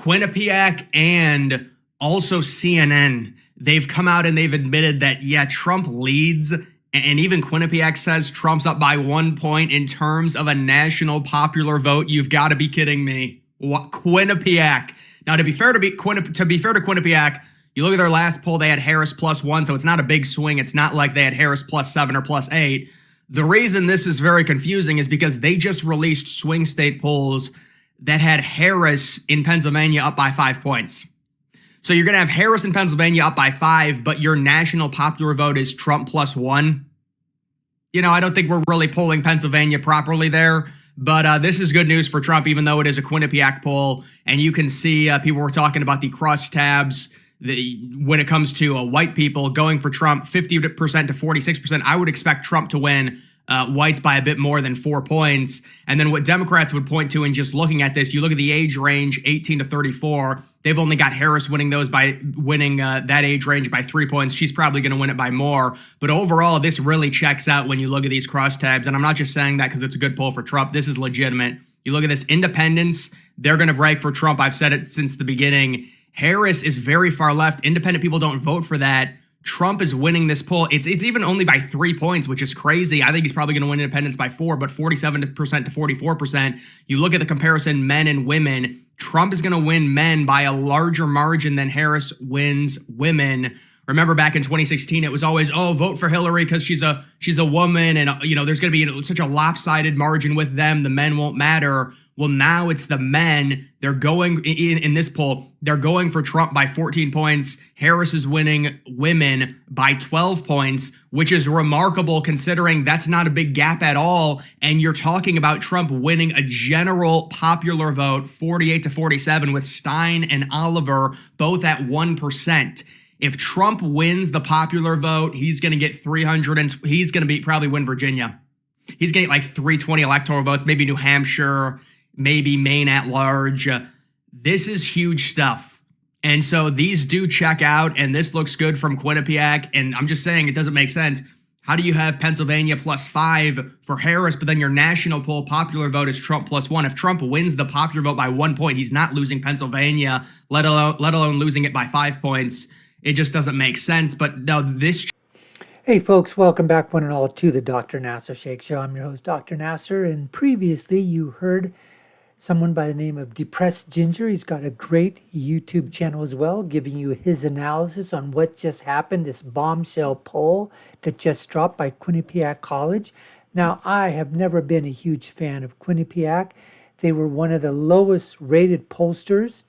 Quinnipiac and also CNN, they've come out and they've admitted that, yeah, Trump leads. And even Quinnipiac says Trump's up by 1 point in terms of a national popular vote. You've got to be kidding me. What? Quinnipiac. Now, to be fair to Quinnipiac, you look at their last poll, they had Harris +1, so it's not a big swing. It's not like they had Harris +7 or +8. The reason this is very confusing is because they just released swing state polls that had Harris in Pennsylvania up by 5 points. So you're going to have Harris in Pennsylvania up by 5, but your national popular vote is Trump +1. You know, I don't think we're really polling Pennsylvania properly there, but this is good news for Trump, even though it is a Quinnipiac poll. And you can see people were talking about the crosstabs when it comes to white people going for Trump, 50% to 46%. I would expect Trump to win whites by a bit more than 4 points. And then what Democrats would point to in just looking at this, you look at the age range, 18 to 34. They've only got Harris winning that age range by 3 points. She's probably going to win it by more. But overall, this really checks out when you look at these crosstabs. And I'm not just saying that because it's a good poll for Trump. This is legitimate. You look at this, independents, they're going to break for Trump. I've said it since the beginning. Harris is very far left. Independent people don't vote for that. Trump is winning this poll. It's even only by 3 points, which is crazy. I think he's probably going to win independents by 4, but 47% to 44%. You look at the comparison, men and women. Trump is going to win men by a larger margin than Harris wins women. Remember back in 2016, it was always, vote for Hillary because she's a woman, and there's going to be such a lopsided margin with them. The men won't matter. Well, now it's the men. They're going in this poll. They're going for Trump by 14 points. Harris is winning women by 12 points, which is remarkable considering that's not a big gap at all. And you're talking about Trump winning a general popular vote, 48 to 47, with Stein and Oliver both at 1%. If Trump wins the popular vote, he's going to get 300, and he's going to probably win Virginia. He's getting like 320 electoral votes, maybe New Hampshire, maybe Maine at large. This is huge stuff. And so these do check out, and this looks good from Quinnipiac. And I'm just saying, it doesn't make sense. How do you have Pennsylvania +5 for Harris, but then your national poll popular vote is Trump +1? If Trump wins the popular vote by 1 point, he's not losing Pennsylvania, let alone losing it by 5 points. It just doesn't make sense. But no, this... Hey folks, welcome back one and all to the Dr. Nasser Shake Show. I'm your host, Dr. Nasser, and previously you heard someone by the name of Depressed Ginger. He's got a great YouTube channel as well, giving you his analysis on what just happened, this bombshell poll that just dropped by Quinnipiac College. Now, I have never been a huge fan of Quinnipiac. They were one of the lowest rated pollsters,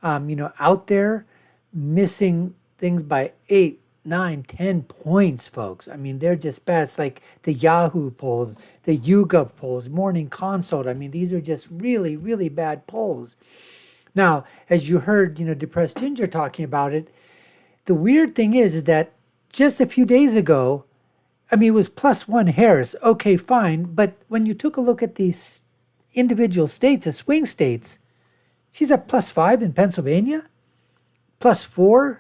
out there, missing things by 8, 9, 10 points, folks. I mean, they're just bad. It's like the Yahoo polls, the YouGov polls, Morning Consult. I mean, these are just really, really bad polls. Now, as you heard, Depressed Ginger talking about it, the weird thing is that just a few days ago, it was +1 Harris. Okay, fine. But when you took a look at these individual states, the swing states, she's at +5 in Pennsylvania, +4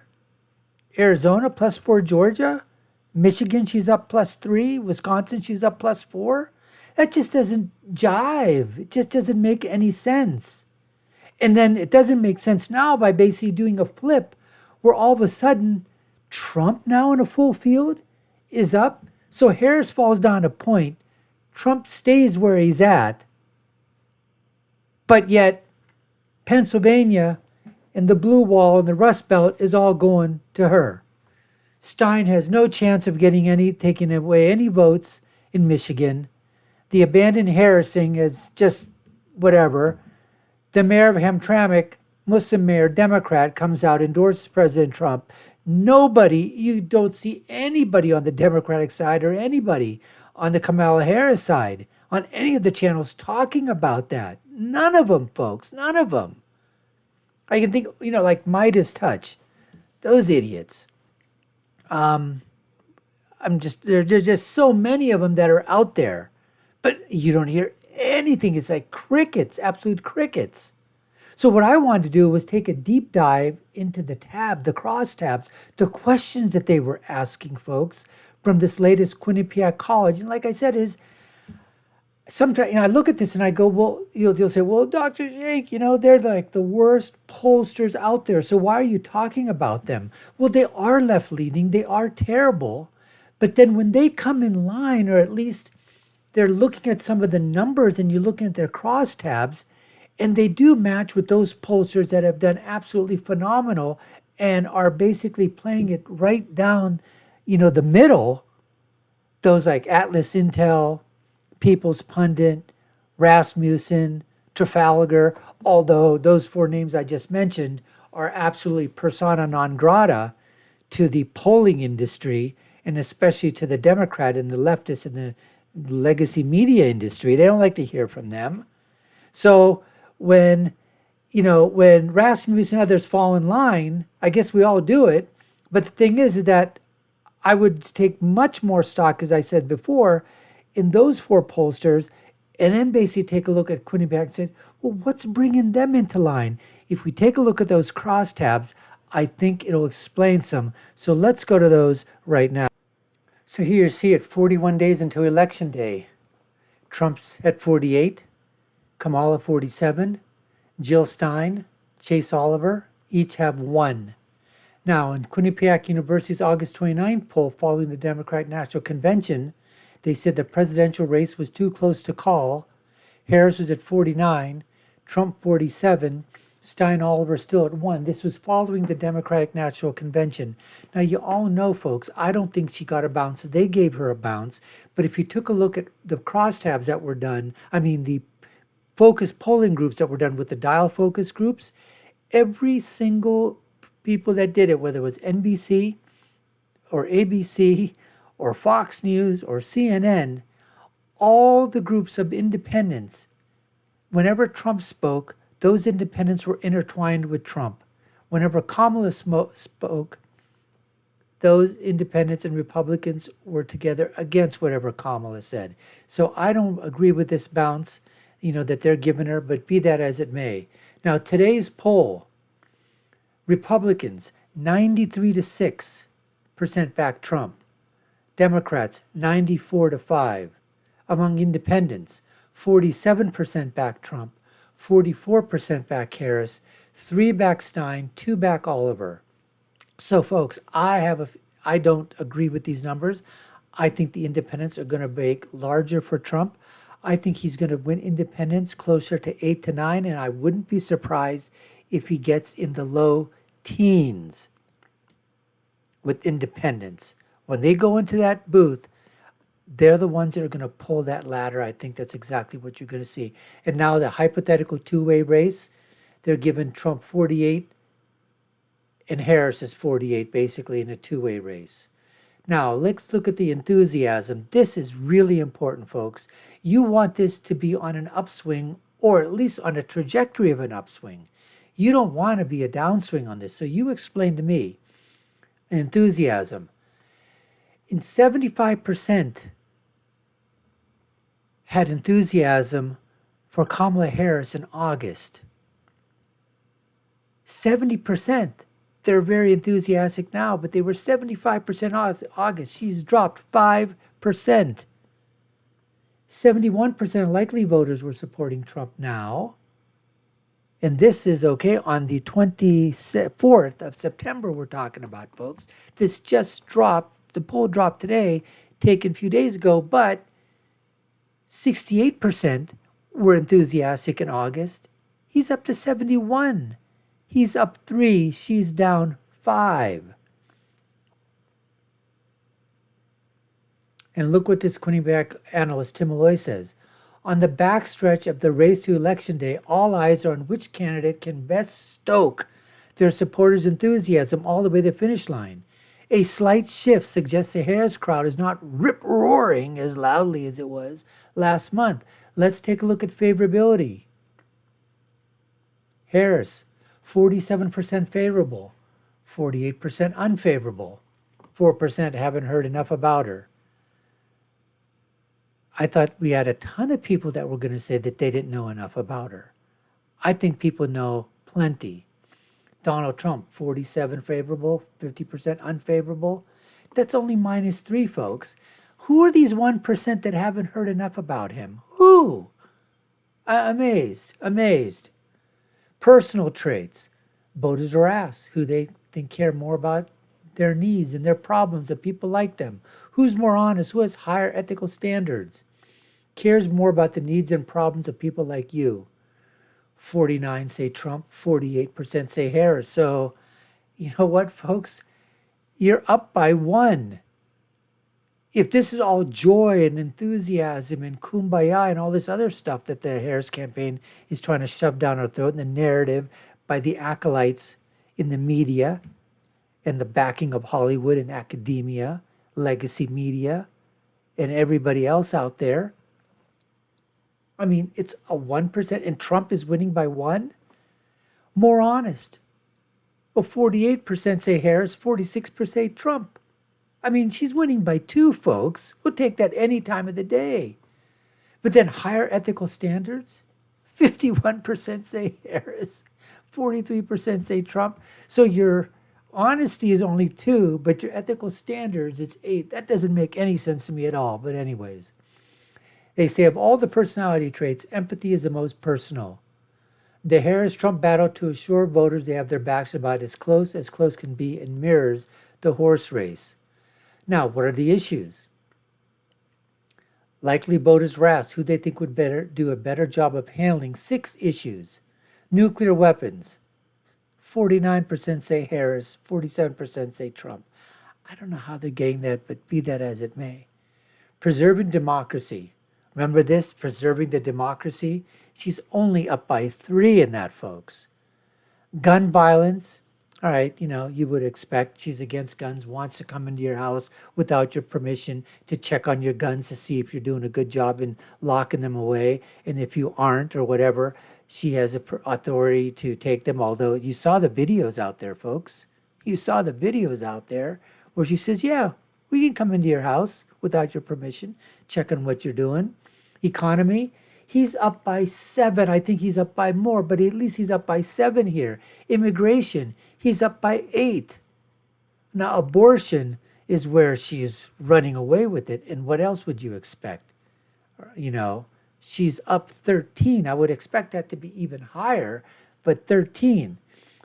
Arizona, +4 Georgia, Michigan, she's up +3, Wisconsin, she's up +4. That just doesn't jive. It just doesn't make any sense. And then it doesn't make sense now by basically doing a flip where all of a sudden Trump now in a full field is up. So Harris falls down a point. Trump stays where he's at. But yet Pennsylvania and the blue wall and the Rust Belt is all going to her. Stein has no chance of taking away any votes in Michigan. The abandoned Harrising is just whatever. The mayor of Hamtramck, Muslim mayor, Democrat, comes out, endorses President Trump. You don't see anybody on the Democratic side or anybody on the Kamala Harris side on any of the channels talking about that. None of them, folks, none of them. I can think, like Midas Touch, those idiots. There's just so many of them that are out there, but you don't hear anything. It's like crickets, absolute crickets. So what I wanted to do was take a deep dive into the crosstabs, the questions that they were asking folks from this latest Quinnipiac College. And like I said, sometimes, I look at this and I go, well, you'll say, well, Dr. Jake, they're like the worst pollsters out there. So why are you talking about them? Well, they are left leaning. They are terrible. But then when they come in line, or at least they're looking at some of the numbers and you're looking at their crosstabs, and they do match with those pollsters that have done absolutely phenomenal and are basically playing it right down, the middle, those like Atlas Intel, People's Pundit, Rasmussen, Trafalgar, although those four names I just mentioned are absolutely persona non grata to the polling industry and especially to the Democrat and the leftists and the legacy media industry. They don't like to hear from them. So when when Rasmussen and others fall in line, I guess we all do it. But the thing is that I would take much more stock, as I said before, in those four pollsters, and then basically take a look at Quinnipiac and say, well, what's bringing them into line? If we take a look at those crosstabs, I think it'll explain some. So let's go to those right now. So here you see it, 41 days until Election Day. Trump's at 48, Kamala 47, Jill Stein, Chase Oliver, each have 1. Now, in Quinnipiac University's August 29th poll following the Democratic National Convention, they said the presidential race was too close to call. Harris was at 49, Trump 47, Stein Oliver still at 1. This was following the Democratic National Convention. Now, you all know, folks, I don't think she got a bounce. They gave her a bounce. But if you took a look at the crosstabs that were done, the focus polling groups that were done with the dial focus groups, every single people that did it, whether it was NBC or ABC or Fox News or CNN, all the groups of independents, whenever Trump spoke, those independents were intertwined with Trump. Whenever Kamala spoke, those independents and Republicans were together against whatever Kamala said. So I don't agree with this bounce, that they're giving her, but be that as it may. Now, today's poll, Republicans, 93 to 6% back Trump. Democrats, 94 to 5. Among independents, 47% back Trump, 44% back Harris, 3 back Stein, 2 back Oliver. So, folks, I don't agree with these numbers. I think the independents are going to break larger for Trump. I think he's going to win independents closer to 8 to 9, and I wouldn't be surprised if he gets in the low teens with independents. When they go into that booth, they're the ones that are going to pull that ladder. I think that's exactly what you're going to see. And now the hypothetical two-way race, they're giving Trump 48 and Harris is 48, basically in a two-way race. Now, let's look at the enthusiasm. This is really important, folks. You want this to be on an upswing, or at least on a trajectory of an upswing. You don't want to be a downswing on this. So you explain to me enthusiasm. In 75% had enthusiasm for Kamala Harris in August. 70%. They're very enthusiastic now, but they were 75% August. She's dropped 5%. 71% of likely voters were supporting Trump now. And this is okay on the 24th of September, we're talking about, folks. This just dropped. The poll dropped today, taken a few days ago, but 68% were enthusiastic in August. He's up to 71. He's up 3. She's down 5. And look what this Quinnipiac analyst Tim Malloy says. On the backstretch of the race to Election Day, all eyes are on which candidate can best stoke their supporters' enthusiasm all the way to the finish line. A slight shift suggests the Harris crowd is not rip-roaring as loudly as it was last month. Let's take a look at favorability. Harris, 47% favorable, 48% unfavorable, 4% haven't heard enough about her. I thought we had a ton of people that were going to say that they didn't know enough about her. I think people know plenty. Donald Trump, 47 favorable, 50% unfavorable. That's only -3, folks. Who are these 1% that haven't heard enough about him? Woo! Amazed, amazed. Personal traits. Voters are asked who they think care more about their needs and their problems of people like them. Who's more honest? Who has higher ethical standards? Cares more about the needs and problems of people like you. 49 say Trump, 48% say Harris. So, you know what, folks? You're up by one. If this is all joy and enthusiasm and kumbaya and all this other stuff that the Harris campaign is trying to shove down our throat, and the narrative by the acolytes in the media and the backing of Hollywood and academia, legacy media, and everybody else out there, I mean, it's a 1%, and Trump is winning by one? More honest. Well, 48% say Harris, 46% say Trump. I mean, she's winning by two, folks. We'll take that any time of the day. But then higher ethical standards? 51% say Harris, 43% say Trump. So your honesty is only 2, but your ethical standards, it's 8. That doesn't make any sense to me at all. But anyways, they say of all the personality traits, empathy is the most personal. The Harris-Trump battle to assure voters they have their backs about as close can be and mirrors the horse race. Now, what are the issues? Likely voters were asked who they think would do a better job of handling 6 issues. Nuclear weapons. 49% say Harris, 47% say Trump. I don't know how they're getting that, but be that as it may. Preserving democracy. Remember this? Preserving the democracy. She's only up by 3 in that, folks. Gun violence. All right, you would expect she's against guns, wants to come into your house without your permission to check on your guns to see if you're doing a good job in locking them away. And if you aren't or whatever, she has authority to take them. Although you saw the videos out there, folks. You saw the videos out there where she says, yeah, we can come into your house without your permission, check on what you're doing. Economy. He's up by 7. I think he's up by more, but at least he's up by 7 here. Immigration, he's up by 8. Now, abortion is where she's running away with it. And what else would you expect? She's up 13. I would expect that to be even higher, but 13.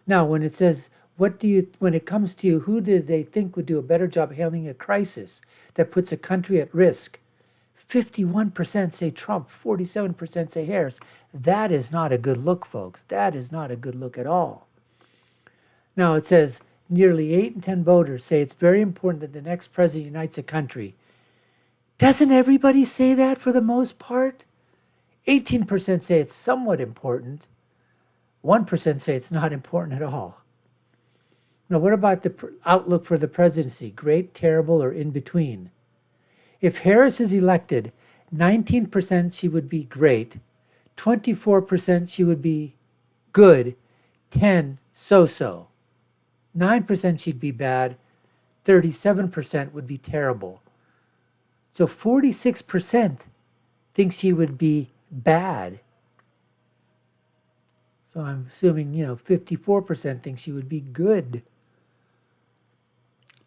Now, when it says, when it comes to who do they think would do a better job handling a crisis that puts a country at risk? 51% say Trump, 47% say Harris. That is not a good look, folks. That is not a good look at all. Now it says nearly 8 in 10 voters say it's very important that the next president unites a country. Doesn't everybody say that for the most part? 18% say it's somewhat important. 1% say it's not important at all. Now, what about the outlook for the presidency? Great, terrible, or in between? If Harris is elected, 19% she would be great, 24% she would be good, 10% so-so, 9% she'd be bad, 37% would be terrible. So 46% think she would be bad. So I'm assuming, 54% think she would be good.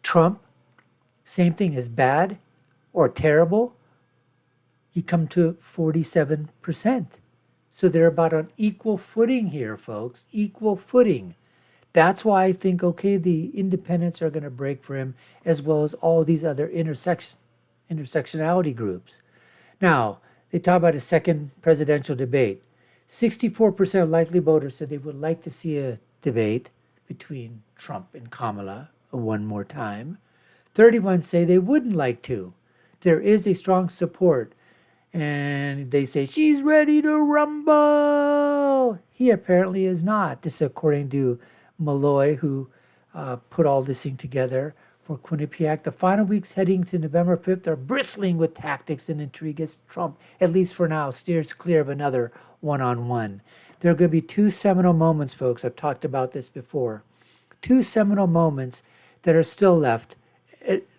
Trump, same thing as bad or terrible, you come to 47%. So they're about on equal footing here, folks. Equal footing. That's why I think, okay, the independents are going to break for him, as well as all these other intersectionality groups. Now, they talk about a second presidential debate. 64% of likely voters said they would like to see a debate between Trump and Kamala one more time. 31 say they wouldn't like to. There is a strong support. And they say, she's ready to rumble. He apparently is not. This is according to Malloy, who put all this thing together for Quinnipiac. The final weeks heading to November 5th are bristling with tactics and intrigue as Trump, at least for now, steers clear of another one-on-one. There are going to be 2 seminal moments, folks. I've talked about this before. 2 seminal moments that are still left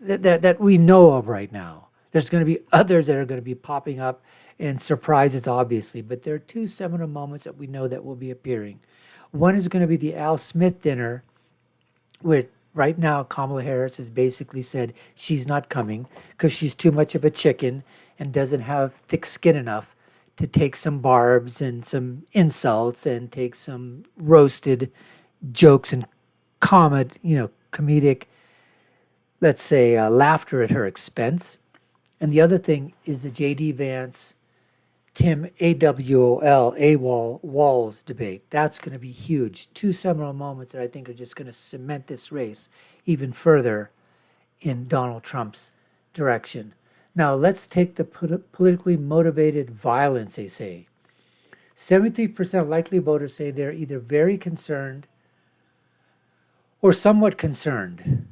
that we know of right now. There's going to be others that are going to be popping up and surprises, obviously, but there are 2 seminal moments that we know that will be appearing. One is going to be the Al Smith dinner, which right now Kamala Harris has basically said she's not coming because she's too much of a chicken and doesn't have thick skin enough to take some barbs and some insults and take some roasted jokes and comedic, let's say, laughter at her expense. And the other thing is the J.D. Vance, Tim AWOL Walls debate. That's going to be huge. Two seminal moments that I think are just going to cement this race even further in Donald Trump's direction. Now, let's take the politically motivated violence, they say. 73% of likely voters say they're either very concerned or somewhat concerned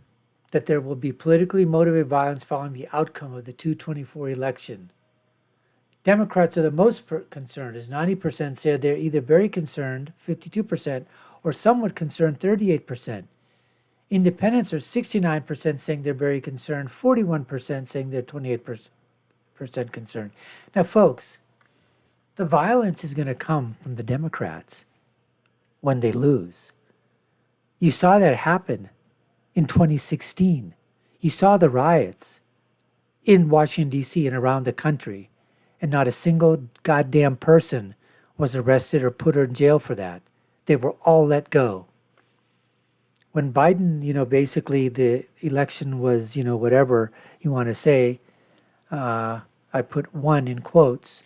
that there will be politically motivated violence following the outcome of the 2024 election. Democrats are the most concerned, as 90% say they're either very concerned, 52%, or somewhat concerned, 38%. Independents are 69% saying they're very concerned, 41% saying they're 28% concerned. Now, folks, the violence is going to come from the Democrats when they lose. You saw that happen in 2016. You saw the riots in Washington, D.C. and around the country, and not a single goddamn person was arrested or put in jail for that. They were all let go. When Biden, basically the election was, whatever you want to say, I put one in quotes,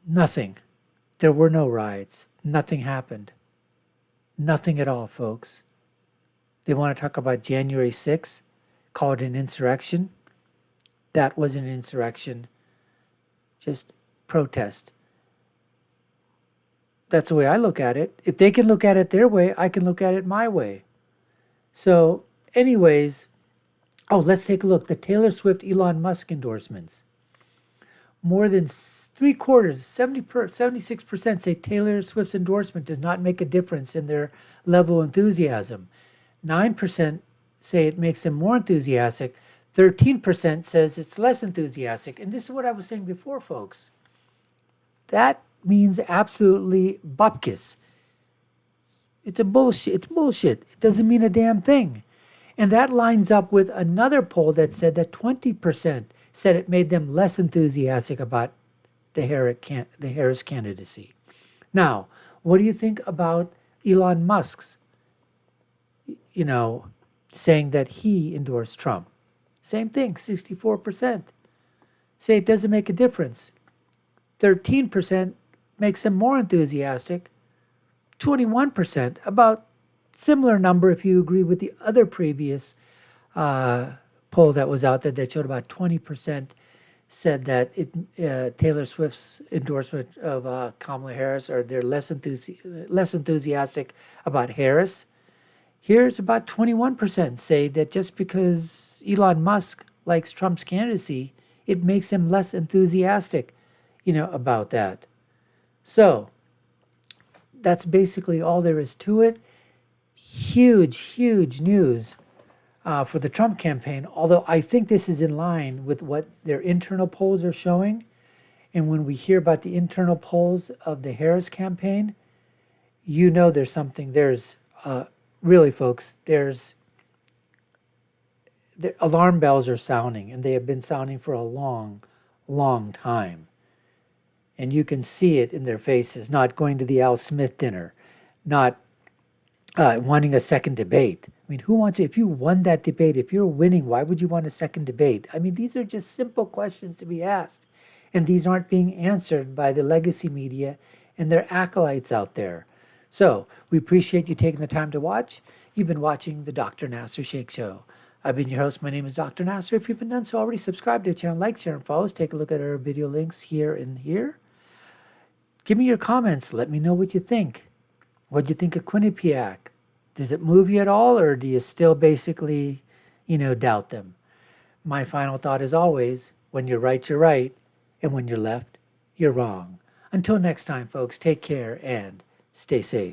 nothing. There were no riots. Nothing happened. Nothing at all, folks. They want to talk about January 6th, call it an insurrection. That was an insurrection. Just protest. That's the way I look at it. If they can look at it their way, I can look at it my way. So, anyways, let's take a look. The Taylor Swift Elon Musk endorsements. More than 76% say Taylor Swift's endorsement does not make a difference in their level of enthusiasm. 9% say it makes them more enthusiastic. 13% says it's less enthusiastic. And this is what I was saying before, folks. That means absolutely bupkis. It's bullshit. It doesn't mean a damn thing. And that lines up with another poll that said that 20% said it made them less enthusiastic about the Harris candidacy. Now, what do you think about Elon Musk's, saying that he endorsed Trump? Same thing, 64% say it doesn't make a difference. 13% makes him more enthusiastic. 21%, about similar number if you agree with the other previous poll that was out there that showed about 20% said that Taylor Swift's endorsement of Kamala Harris, or they're less enthusiastic about Harris. Here's about 21% say that just because Elon Musk likes Trump's candidacy, it makes him less enthusiastic, about that. So that's basically all there is to it. Huge news for the Trump campaign, although I think this is in line with what their internal polls are showing. And when we hear about the internal polls of the Harris campaign, there's really, folks, the alarm bells are sounding, and they have been sounding for a long time. And you can see it in their faces, not going to the Al Smith dinner, not wanting a second debate. I mean, who wants it? If you won that debate, if you're winning, why would you want a second debate? I mean, these are just simple questions to be asked. And these aren't being answered by the legacy media and their acolytes out there. So we appreciate you taking the time to watch. You've been watching the Dr. Nasser Sheikh Show. I've been your host. My name is Dr. Nasser. If you haven't done so already, subscribe to the channel, like, share, and follow us. Take a look at our video links here and here. Give me your comments. Let me know what you think. What do you think of Quinnipiac? Does it move you at all, or do you still basically, doubt them? My final thought is always, when you're right, you're right. And when you're left, you're wrong. Until next time, folks, take care and stay safe.